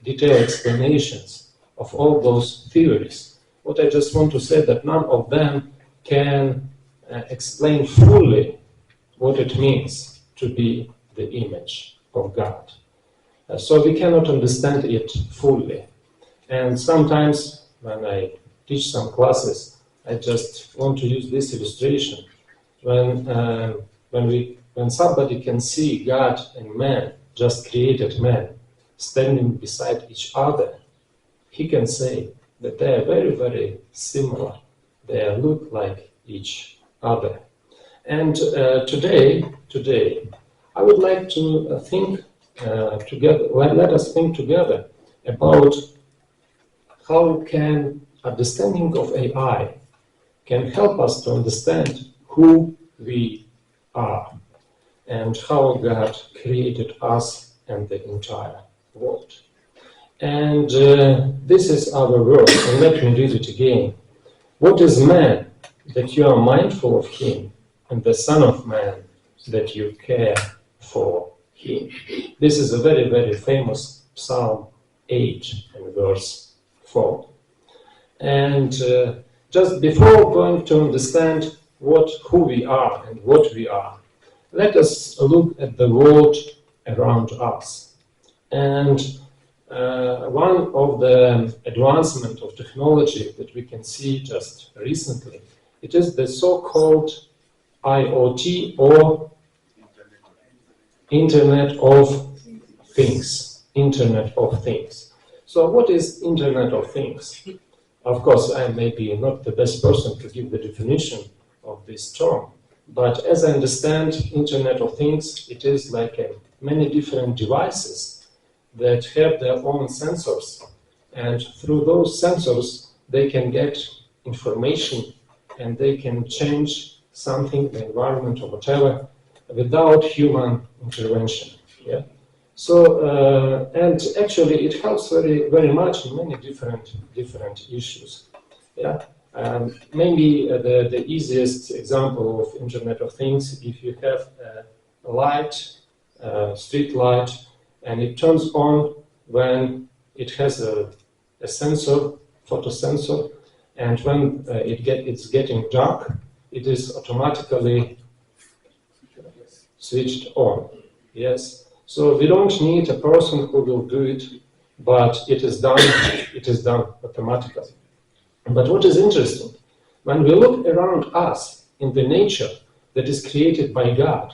detailed explanations of all those theories. What I just want to say that none of them can explain fully what it means to be the image of God. So we cannot understand it fully. And sometimes when I teach some classes, I just want to use this illustration. When somebody can see God and man, just created man, standing beside each other, he can say that they are very, very similar. They look like each other. And today, I would like to think together. Let us think together about how can understanding of AI can help us to understand who we are and how God created us and the entire world. And this is our world, and let me read it again. What is man that you are mindful of him, and the Son of Man that you care for him? This is a very, very famous Psalm 8 and verse 4. And just before going to understand who we are and what we are, let us look at the world around us. And one of the advancement of technology that we can see just recently, it is the so-called IoT or Internet of Things. Internet of Things. So what is Internet of Things? Of course, I may be not the best person to give the definition of this term, but as I understand Internet of Things, it is like many different devices that have their own sensors, and through those sensors they can get information and they can change something, the environment or whatever, without human intervention. Yeah. So, and actually it helps very, very much in many different issues. Yeah. Maybe the easiest example of Internet of Things, if you have a light, street light, and it turns on when it has a sensor, photosensor, and when it's getting dark, it is automatically switched on. Yes. So we don't need a person who will do it, but it is done automatically. But what is interesting, when we look around us in the nature that is created by God,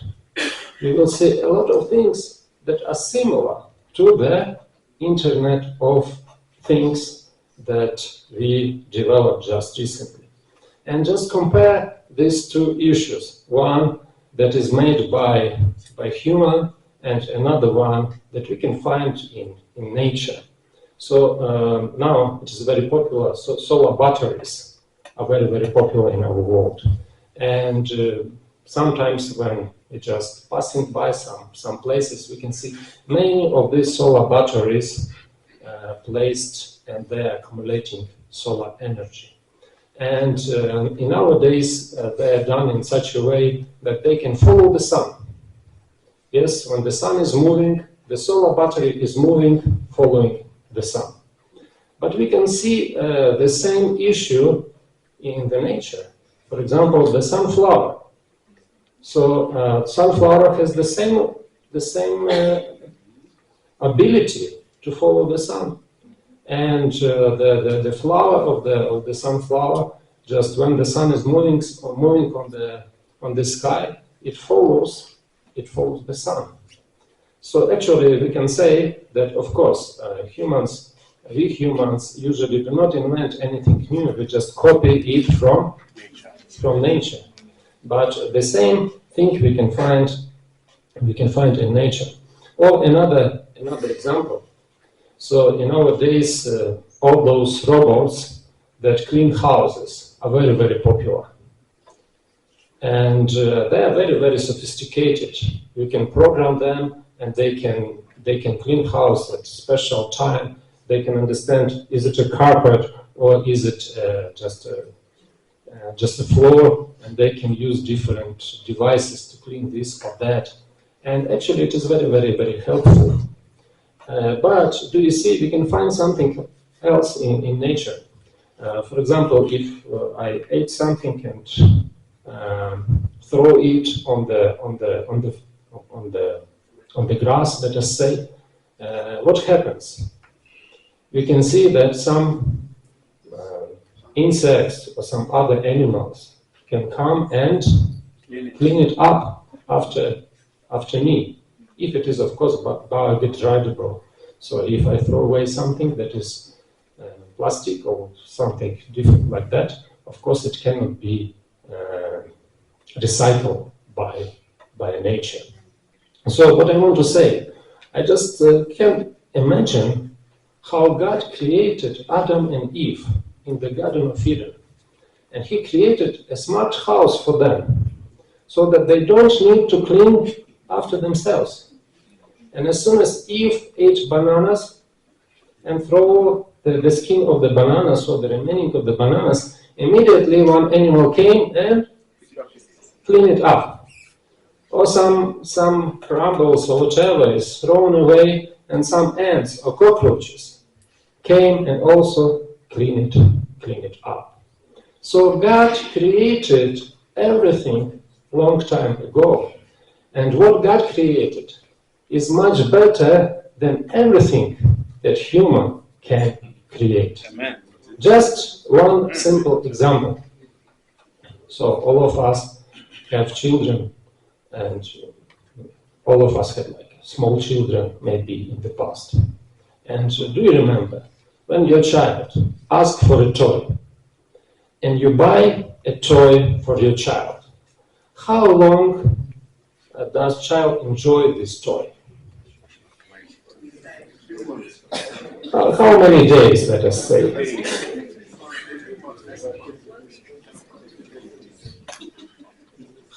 we will see a lot of things that are similar to the Internet of Things that we developed just recently. And just compare these two issues, one that is made by human and another one that we can find in nature. So now it is very popular, so solar batteries are very, very popular in our world. And sometimes when we're just passing by some places, we can see many of these solar batteries placed, and they're accumulating solar energy. And in nowadays, they are done in such a way that they can follow the sun. Yes, when the sun is moving, the solar battery is moving, following the sun. But we can see the same issue in the nature. For example, the sunflower. So sunflower has the same ability to follow the sun. And the flower of the sunflower, just when the sun is moving on the sky, it follows the sun. So actually, we can say that, of course, we humans usually do not invent anything new. We just copy it from nature. But the same thing we can find in nature. Or another example. So nowadays, all those robots that clean houses are very, very popular. And they are very, very sophisticated. You can program them, and they can clean house at special time. They can understand, is it a carpet or is it just a floor, and they can use different devices to clean this or that. And actually it is very, very, very helpful. But do you see, we can find something else in nature. For example, if I ate something and throw it on the grass, let us say, what happens? We can see that some insects or some other animals can come and clean it up after me, if it is, of course, biodegradable. So if I throw away something that is plastic or something different like that, of course it cannot be recycled by nature. So what I want to say, I just can't imagine how God created Adam and Eve in the Garden of Eden. And He created a smart house for them so that they don't need to clean after themselves. And as soon as Eve ate bananas and threw the skin of the bananas or the remaining of the bananas, immediately one animal came and cleaned it up. Or some crumbles or whatever is thrown away, and some ants or cockroaches came and also clean it up. So God created everything long time ago. And what God created is much better than everything that human can create. Amen. Just one simple example. So all of us have children, and all of us had like small children maybe in the past. And do you remember when your child asks for a toy and you buy a toy for your child, how long does child enjoy this toy? How many days, let us say?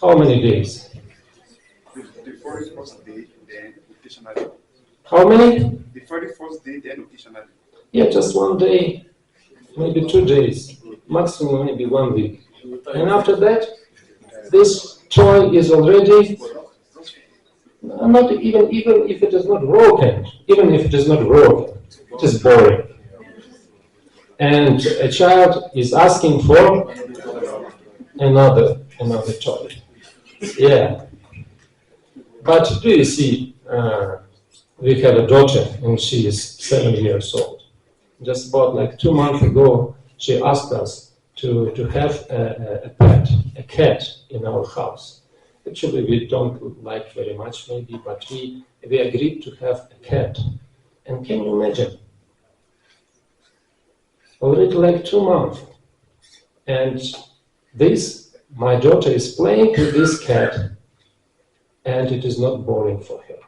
How many days? The very first day, then occasionally. How many? The very first day, then occasionally. Yeah, just one day, maybe 2 days, maximum maybe 1 week. And after that, this toy is already not even if it is not broken, it is boring. And a child is asking for another toy. Yeah. But do you see, we have a daughter and she is 7 years old. Just about like 2 months ago, she asked us to have a pet, a cat in our house. Actually, we don't like very much maybe, but we agreed to have a cat. And can you imagine? Already like 2 months. And my daughter is playing with this cat, and it is not boring for her.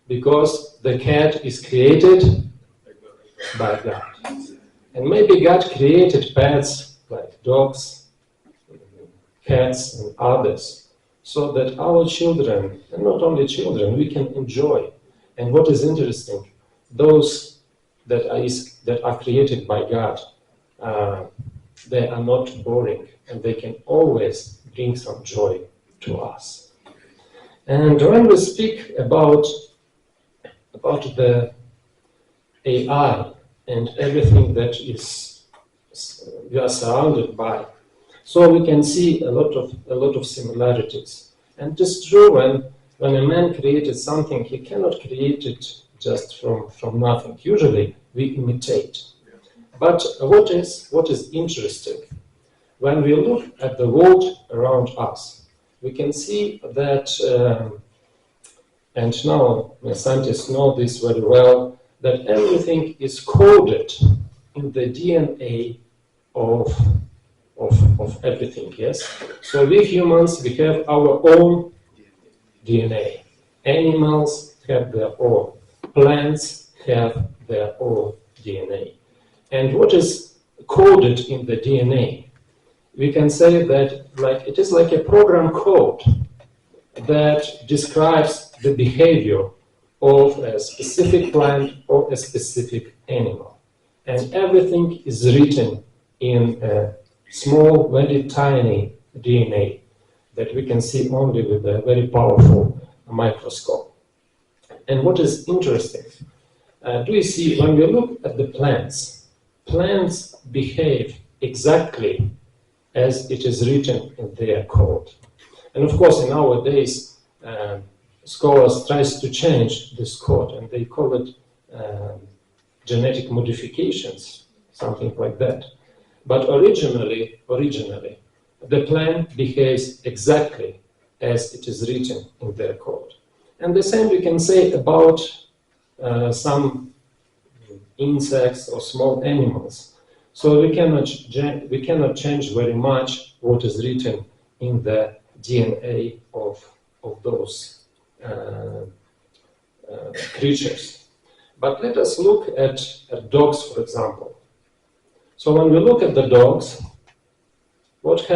Because the cat is created by God. And maybe God created pets like dogs, cats, and others, so that our children, and not only children, we can enjoy. And what is interesting, those that are created by God, they are not boring, and they can always bring some joy to us. And when we speak about the AI and everything that we are surrounded by, so we can see a lot of similarities. And it is true when a man created something, he cannot create it just from nothing. Usually we imitate. But what is interesting, when we look at the world around us, we can see that, and now scientists know this very well, that everything is coded in the DNA of everything, yes? So we humans, we have our own DNA. Animals have their own. Plants have their own DNA. And what is coded in the DNA? We can say that it is like a program code that describes the behavior of a specific plant or a specific animal. And everything is written in a small, very tiny DNA that we can see only with a very powerful microscope. And what is interesting, do you see, when we look at the plants, plants behave exactly as it is written in their code. And of course, in our days, scholars try to change this code, and they call it genetic modifications, something like that. But originally, the plant behaves exactly as it is written in their code. And the same we can say about some insects or small animals. So we cannot change very much what is written in the DNA of those creatures. But let us look at dogs, for example. So when we look at the dogs, what happens?